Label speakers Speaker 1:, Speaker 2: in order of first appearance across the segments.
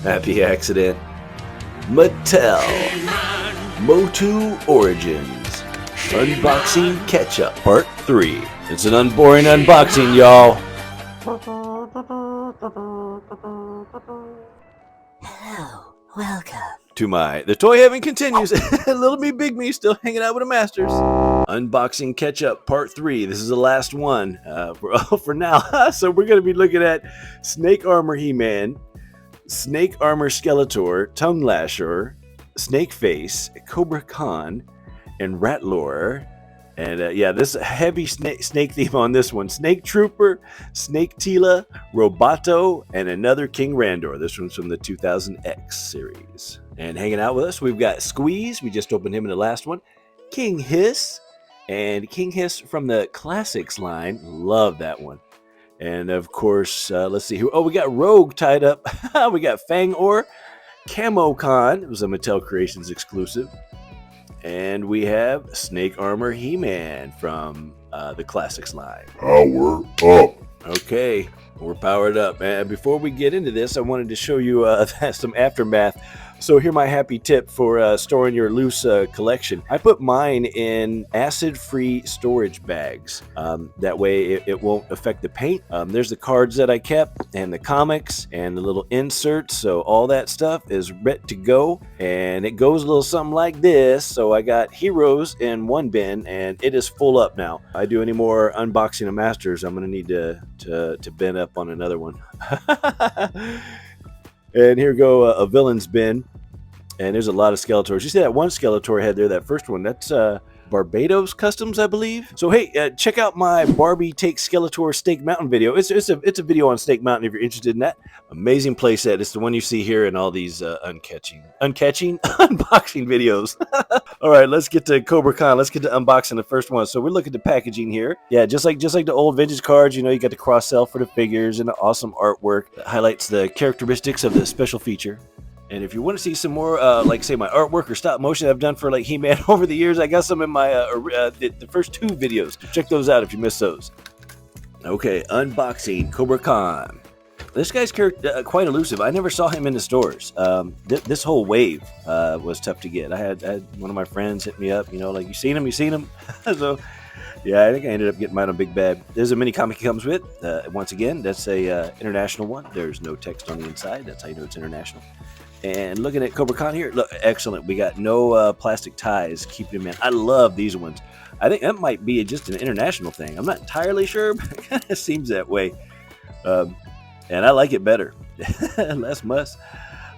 Speaker 1: Happi Axxident, Mattel, Motu Origins, Unboxing Catch-Up Part 3. It's an unboring unboxing, y'all.
Speaker 2: Hello, welcome.
Speaker 1: The toy heaven continues. Little me, big me, still hanging out with the masters. Unboxing Catch-Up Part 3. This is the last one for now. So we're going to be looking at Snake Armor He-Man, Snake Armor Skeletor, Tongue Lasher, Snake Face, Cobra Khan, and Ratlore. And yeah, this heavy snake theme on this one. Snake Trooper, Snake Tila, Roboto, and another King Randor. This one's from the 2000X series. And hanging out with us, we've got Squeeze. We just opened him in the last one. King Hiss. And King Hiss from the Classics line. Love that one. And of course, let's see who. Oh, we got Rogue tied up. We got Fangor, Camo Con. It was a Mattel Creations exclusive. And we have Snake Armor He-Man from the Classics line.
Speaker 3: Power up.
Speaker 1: Okay, we're powered up. And before we get into this, I wanted to show you some aftermath. So here's my happy tip for storing your loose collection. I put mine in acid-free storage bags. That way it won't affect the paint. There's the cards that I kept and the comics and the little inserts. So all that stuff is ready to go. And it goes a little something like this. So I got Heroes in one bin and it is full up now. If I do any more unboxing of Masters, I'm going to need to bin up on another one. And here go a villains bin. And there's a lot of Skeletors. You see that one Skeletor head there, that first one? That's Barbados Customs, I believe. So hey, check out my Barbie Takes Skeletor Snake Mountain video. It's a video on Snake Mountain if you're interested in that. Amazing playset. It's the one you see here in all these unboxing videos. All right, let's get to Cobra Khan. Let's get to unboxing the first one. So we're looking at the packaging here. Yeah, just like the old vintage cards, you know, you got the cross sell for the figures and the awesome artwork that highlights the characteristics of the special feature. And if you want to see some more, like say my artwork or stop motion I've done for like He-Man over the years, I got some in my the first two videos. Check those out if you missed those. Okay, unboxing Cobra Khan. This guy's quite elusive. I never saw him in the stores. This whole wave was tough to get. I had one of my friends hit me up, you know, like, you seen him? So yeah, I think I ended up getting mine on Big Bad. There's a mini comic he comes with. Once again, that's a international one. There's no text on the inside. That's how you know it's international. And looking at Cobra Khan here, look, excellent. We got no plastic ties keeping him in. I love these ones. I think that might be just an international thing. I'm not entirely sure, but it kind of seems that way. And I like it better. Less muss.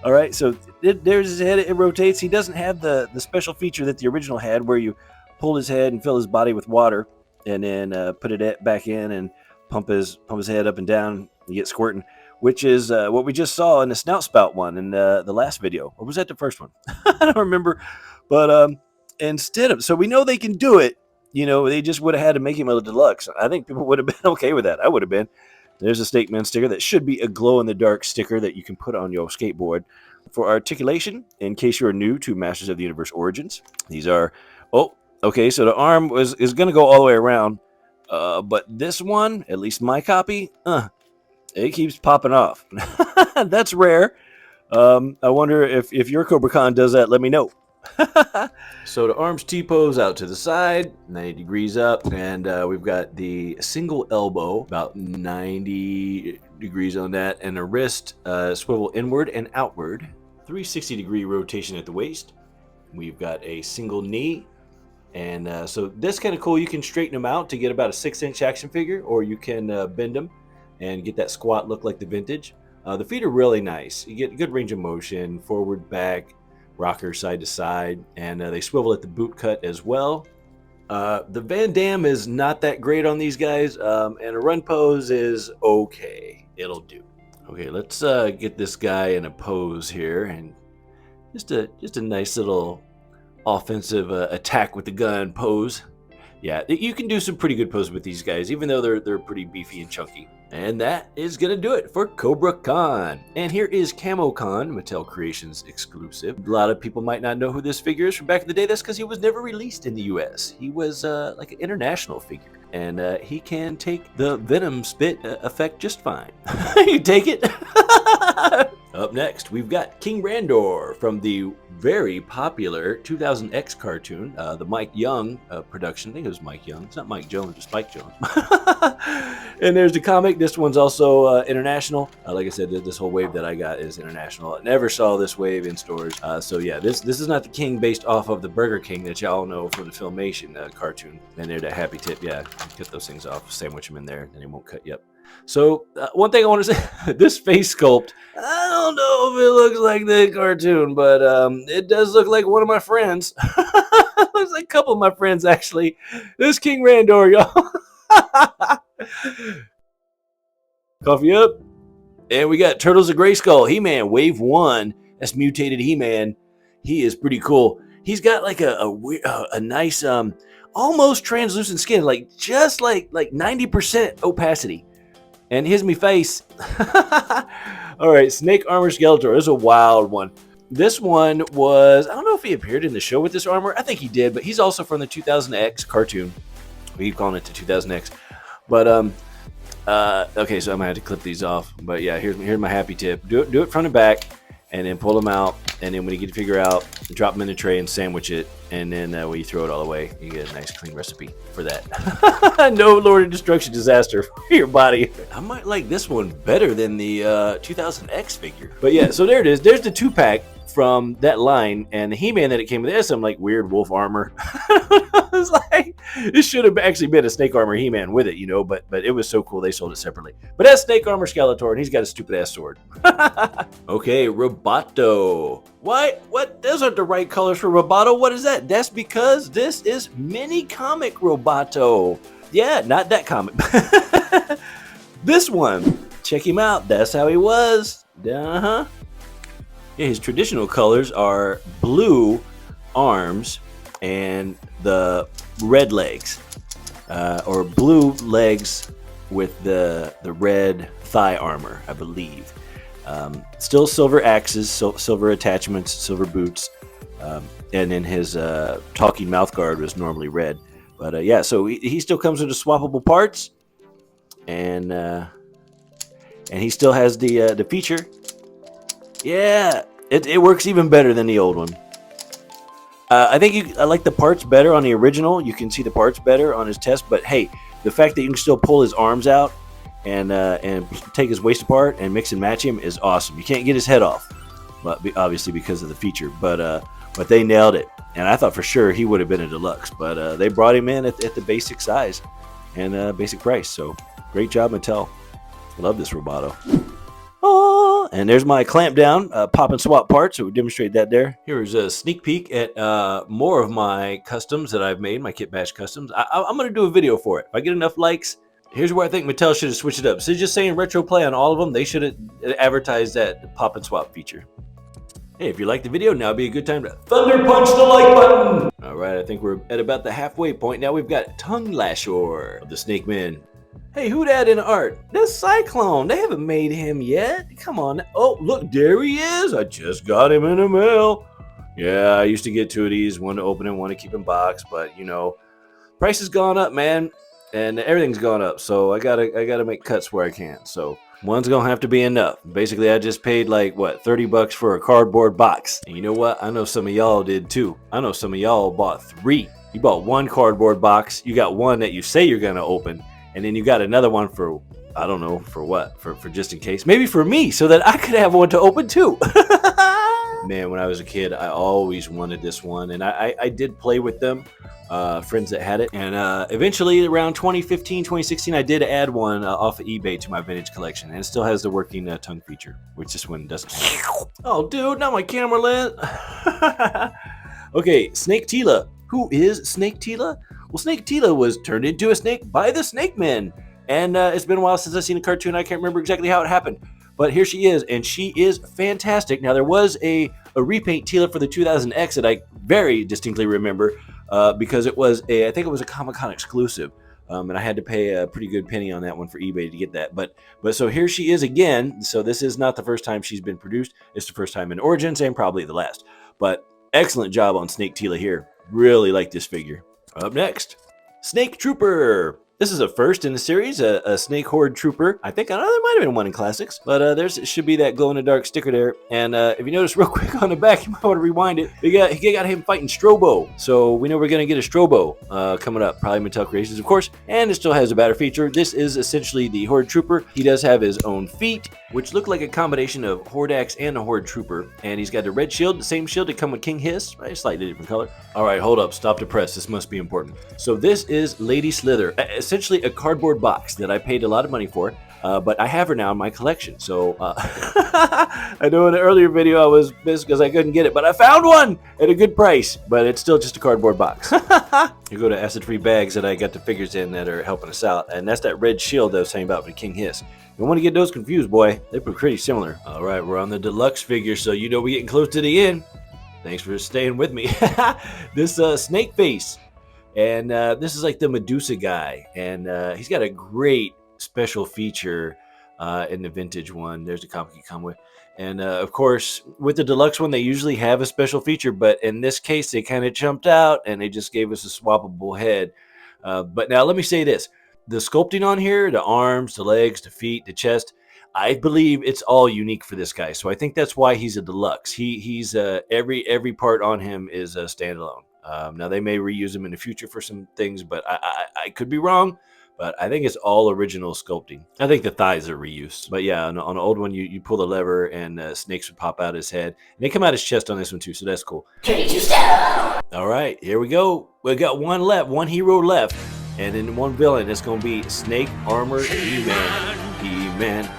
Speaker 1: All right, so there's his head. It rotates. He doesn't have the special feature that the original had where you pull his head and fill his body with water and then put it back in and pump his head up and down and get squirting. Which is what we just saw in the Snout Spout one in the last video. Or was that the first one? I don't remember. But instead of... So we know they can do it. You know, they just would have had to make him a deluxe. I think people would have been okay with that. I would have been. There's a Snake Man sticker that should be a glow-in-the-dark sticker that you can put on your skateboard. For articulation, in case you're new to Masters of the Universe Origins, these are... Oh, okay, so the arm is going to go all the way around. But this one, at least my copy... It keeps popping off. That's rare. I wonder if your Cobra Khan does that. Let me know. So the arms T-pose out to the side, 90 degrees up, and we've got the single elbow, about 90 degrees on that, and the wrist swivel inward and outward, 360-degree rotation at the waist. We've got a single knee, and so this kind of cool. You can straighten them out to get about a 6-inch action figure, or you can bend them and get that squat look like the vintage. The feet are really nice. You get good range of motion, forward, back, rocker side to side, and they swivel at the boot cut as well. The Van Damme is not that great on these guys, and a run pose is okay. It'll do. Okay, let's get this guy in a pose here, and just a nice little offensive attack with the gun pose. Yeah, you can do some pretty good poses with these guys, even though they're pretty beefy and chunky. And that is going to do it for Cobra Khan. And here is Camo Con, Mattel Creations exclusive. A lot of people might not know who this figure is from back in the day. That's because he was never released in the US. He was like an international figure. And he can take the venom spit effect just fine. You take it? Up next, we've got King Randor from the very popular 2000X cartoon, the Mike Young production. I think it was Mike Young. It's not Mike Jones, it's Mike Jones. And there's the comic. This one's also international. Like I said, this whole wave that I got is international. I never saw this wave in stores. So yeah, this is not the King based off of the Burger King that y'all know from the Filmation cartoon. And there's that Happy Tip. Yeah, cut those things off, sandwich them in there, and they won't cut you up. So one thing I want to say, this face sculpt, I don't know if it looks like the cartoon, but it does look like one of my friends. Looks like a couple of my friends, actually. This King Randor, y'all. Coffee up. And we got Turtles of Grayskull, He-Man, Wave 1. That's mutated He-Man. He is pretty cool. He's got like a nice, almost translucent skin, like just like 90% opacity. And here's me face. All right, Snake Armor Skeletor. This is a wild one. This one was, I don't know if he appeared in the show with this armor. I think he did, but he's also from the 2000X cartoon. We keep calling it the 2000X. But, okay, so I'm going to have to clip these off. But yeah, here's my happy tip. Do it front and back, and then pull them out. And then when you get to figure out, drop them in the tray and sandwich it. And then when you throw it all away, you get a nice clean recipe for that. No Lord of Destruction disaster for your body. I might like this one better than the 2000X figure. But yeah, so there it is. There's the 2-pack from that line, and the He-Man that it came with, there's some like weird wolf armor. It's like, this should have actually been a Snake Armor He-Man with it, you know, but it was so cool they sold it separately. But that's Snake Armor Skeletor, and he's got a stupid ass sword. Okay, Roboto. What? Those aren't the right colors for Roboto. What is that? That's because this is mini comic Roboto. Yeah, not that comic. This one. Check him out. That's how he was. Uh-huh. Yeah, his traditional colors are blue arms and the red legs, or blue legs with the red thigh armor, I believe. Still silver axes, silver attachments, silver boots, and then his talking mouth guard was normally red. But yeah, so he still comes with the swappable parts, and he still has the feature. Yeah, it works even better than the old one. I think I like the parts better on the original. You can see the parts better on his test, but hey, the fact that you can still pull his arms out and take his waist apart and mix and match him is awesome. You can't get his head off, but obviously because of the feature. But they nailed it, and I thought for sure he would have been a deluxe, but they brought him in at the basic size and basic price. So great job, Mattel. Love this Roboto. Oh, and there's my clamp down pop and swap part, so we demonstrate that there. Here's a sneak peek at more of my customs that I've made, my Kit Bash customs. I'm going to do a video for it. If I get enough likes, here's where I think Mattel should have switched it up. So just saying retro play on all of them, they should have advertised that pop and swap feature. Hey, if you liked the video, now would be a good time to thunder punch the like button. All right, I think we're at about the halfway point. Now we've got Tongue Lashor of the Snake Man. Hey, who that in art? That's Cyclone. They haven't made him yet. Come on. Oh, look, there he is. I just got him in the mail. Yeah, I used to get 2 of these, one to open and one to keep in box, but you know, price has gone up, man, and everything's gone up. So I gotta make cuts where I can. So one's gonna have to be enough. Basically, I just paid like what, $30 for a cardboard box. And you know what? I know some of y'all did too. I know some of y'all bought 3. You bought 1 cardboard box. You got one that you say you're gonna open. And then you got another one for, I don't know, for what? For just in case. Maybe for me, so that I could have one to open too. Man, when I was a kid, I always wanted this one. And I did play with them, friends that had it. And eventually, around 2015, 2016, I did add one off of eBay to my vintage collection. And it still has the working tongue feature, which this one doesn't. Oh, dude, not my camera lens. Okay, Snake Tila. Who is Snake Tila? Well, Snake Tila was turned into a snake by the Snake Man. And it's been a while since I've seen a cartoon. I can't remember exactly how it happened. But here she is, and she is fantastic. Now, there was a repaint Tila for the 2000X that I very distinctly remember because it was I think it was a Comic-Con exclusive. And I had to pay a pretty good penny on that one for eBay to get that. But so here she is again. So this is not the first time she's been produced. It's the first time in Origins and probably the last. But excellent job on Snake Tila here. Really like this figure. Up next, Snake Trooper. This is a first in the series, a Snake Horde Trooper. I think, I don't know, there might have been one in Classics, but there should be that glow-in-the-dark sticker there. And if you notice real quick on the back, you might want to rewind it. He got him fighting Strobo. So we know we're going to get a Strobo coming up, probably Mattel Creations, of course. And it still has a battle feature. This is essentially the Horde Trooper. He does have his own feet, which look like a combination of Horde Axe and a Horde Trooper. And he's got the red shield, the same shield that come with King Hiss, right? Slightly different color. All right, hold up, stop the press. This must be important. So this is Lady Slither, essentially a cardboard box that I paid a lot of money for, but I have her now in my collection. So I know in an earlier video I was pissed because I couldn't get it, but I found one at a good price, but it's still just a cardboard box. You go to acid-free bags that I got the figures in that are helping us out, and that's that red shield I was saying about with King Hiss. You don't want to get those confused, boy. They're pretty similar. All right, we're on the deluxe figure, so you know we're getting close to the end. Thanks for staying with me. This snake face. And this is like the Medusa guy, and he's got a great special feature in the vintage one. There's the comic you come with. And of course, with the deluxe one, they usually have a special feature, but in this case, they kind of jumped out and they just gave us a swappable head. But now let me say this. The sculpting on here, the arms, the legs, the feet, the chest, I believe it's all unique for this guy. So I think that's why he's a deluxe. He's every part on him is a standalone. Now, they may reuse them in the future for some things, but I could be wrong. But I think it's all original sculpting. I think the thighs are reused. But yeah, on the old one, you pull the lever and snakes would pop out his head. And they come out his chest on this one too, so that's cool. All right, here we go. We got one left, one hero left. And then one villain. It's going to be Snake Armor He-Man. He-Man.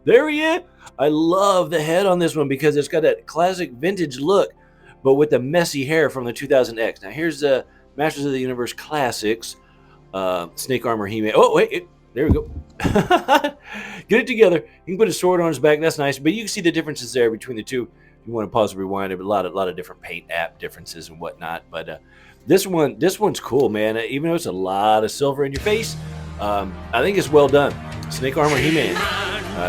Speaker 1: There he is. I love the head on this one because it's got that classic vintage look, but with the messy hair from the 2000X. Now here's the Masters of the Universe Classics, Snake Armor He-Man. Oh wait, there we go. Get it together. You can put a sword on his back. That's nice, but you can see the differences there between the two. If you want to pause and rewind it, but a lot of different paint app differences and whatnot. But this one's cool, man. Even though it's a lot of silver in your face, I think it's well done. Snake Armor He-Man.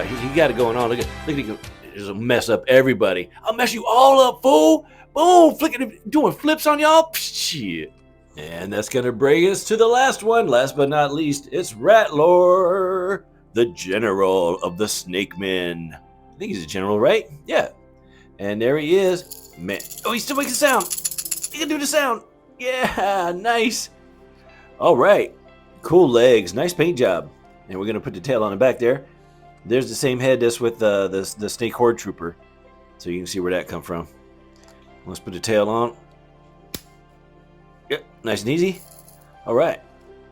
Speaker 1: He got it going on. Look at him. Just mess up everybody. I'll mess you all up, fool. Boom, flicking, doing flips on y'all. Shit. And that's gonna bring us to the last one. Last but not least, it's Rattler, the general of the Snake Men. I think he's a general, right? Yeah. And there he is. Man. Oh, he's still making sound. He can do the sound. Yeah, nice. All right. Cool legs. Nice paint job. And we're gonna put the tail on the back there. There's the same head that's with the Snake Horde Trooper. So you can see where that come from. Let's put the tail on. Yep, nice and easy. All right.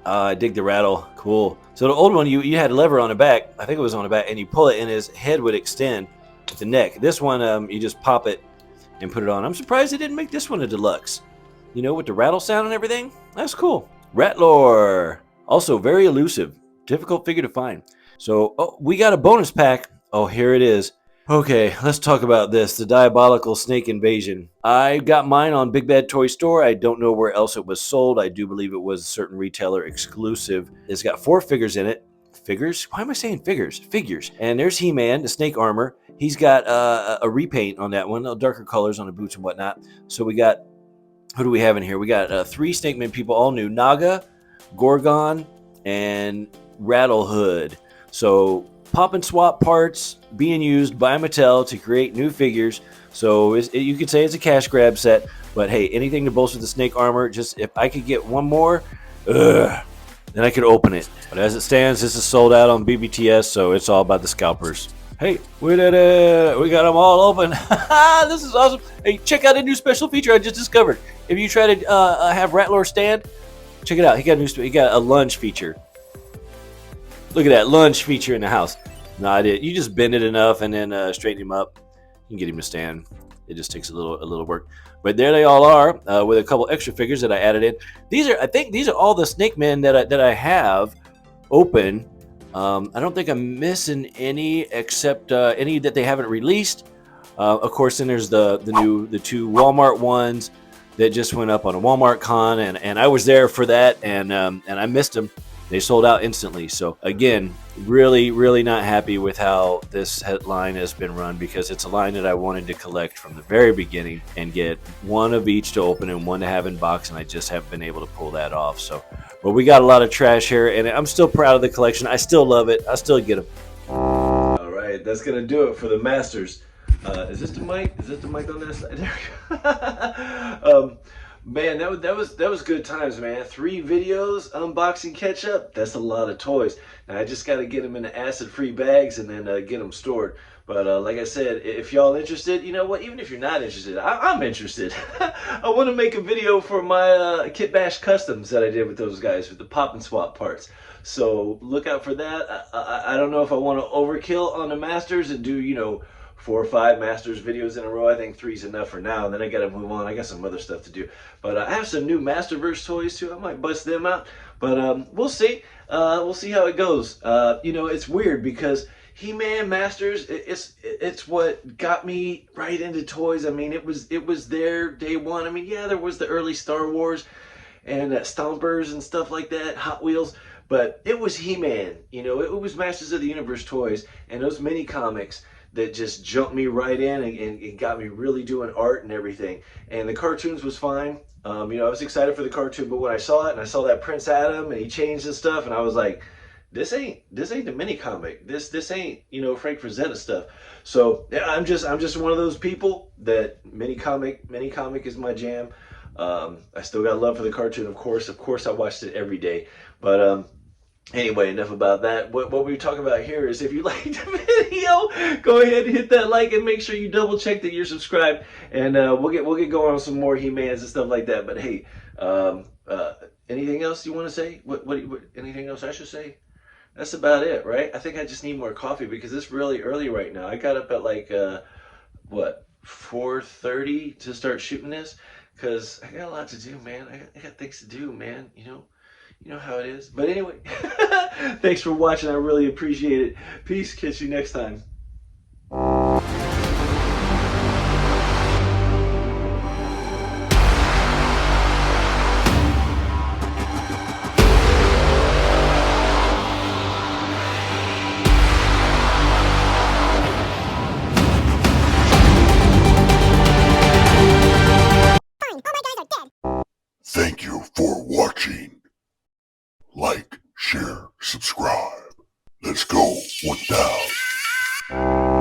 Speaker 1: I dig the rattle. Cool. So the old one, you had a lever on the back. I think it was on the back. And you pull it and his head would extend with the neck. This one, you just pop it and put it on. I'm surprised they didn't make this one a deluxe. You know, with the rattle sound and everything. That's cool. Rattler. Also very elusive. Difficult figure to find. So, we got a bonus pack. Oh, here it is. Okay, let's talk about this. The Diabolical Snake Invasion. I got mine on Big Bad Toy Store. I don't know where else it was sold. I do believe it was a certain retailer exclusive. It's got 4 figures in it. Figures? Why am I saying figures? Figures. And there's He-Man, the snake armor. He's got a repaint on that one. Darker colors on the boots and whatnot. So we got, who do we have in here? We got 3 Snake Men people, all new. Naga, Gorgon, and Rattle Hood. So pop and swap parts being used by Mattel to create new figures. So you could say it's a cash grab set, but hey, anything to bolster the snake armor. Just if I could get one more, then I could open it. But as it stands, this is sold out on BBTS, so it's all about the scalpers. Hey, we did it! We got them all open. This is awesome. Hey, check out a new special feature I just discovered. If you try to have Rattler stand, check it out. He got a lunge feature. Look at that lunge feature in the house. No, I did. You just bend it enough and then straighten him up. You can get him to stand. It just takes a little work. But there they all are with a couple extra figures that I added in. I think these are all the Snake Men that I have open. I don't think I'm missing any except any that they haven't released. Of course, then there's the 2 Walmart ones that just went up on a Walmart con, and I was there for that, and I missed them. They sold out instantly. So again, really not happy with how this line has been run, because it's a line that I wanted to collect from the very beginning and get one of each to open and one to have in box, and I just haven't been able to pull that off. So, but we got a lot of trash here, and I'm still proud of the collection. I still love it. I still get them. All right, that's gonna do it for the Masters. Is this the mic? Is this the mic on this side? There we go. Man, that was good times, man. 3 videos, unboxing, catch up. That's a lot of toys. Now I just got to get them in the acid-free bags and then get them stored. But like I said, if y'all interested, you know what? Even if you're not interested, I'm interested. I want to make a video for my Kit Bash customs that I did with those guys with the pop and swap parts. So look out for that. I don't know if I want to overkill on the Masters and do, you know, 4 or 5 Masters videos in a row. I think 3's enough for now, and then I gotta move on. I got some other stuff to do. But I have some new Masterverse toys too. I might bust them out. But we'll see. We'll see how it goes. You know, it's weird because He-Man Masters, it's what got me right into toys. I mean, it was there day one. I mean, yeah, there was the early Star Wars and Stompers and stuff like that, Hot Wheels. But it was He-Man. You know, it was Masters of the Universe toys and those mini comics that just jumped me right in and got me really doing art and everything. And the cartoons was fine. You know, I was excited for the cartoon, but when I saw it and I saw that Prince Adam and he changed and stuff, and I was like, this ain't the mini comic. This ain't, you know, Frank Frazetta stuff. So yeah, I'm just one of those people that mini comic is my jam. I still got love for the cartoon, of course. Of course, I watched it every day. But anyway, enough about that. What we're talking about here is if you liked the video, go ahead and hit that like and make sure you double check that you're subscribed. And we'll get going on some more He-Mans and stuff like that. But hey, anything else you want to say? What anything else I should say? That's about it, right? I think I just need more coffee because it's really early right now. I got up at like what, 4:30 to start shooting this because I got a lot to do, man. I got things to do, man. You know how it is. But anyway, thanks for watching. I really appreciate it. Peace. Catch you next time.
Speaker 3: Thank you for watching. Like, share, subscribe. Let's go with that.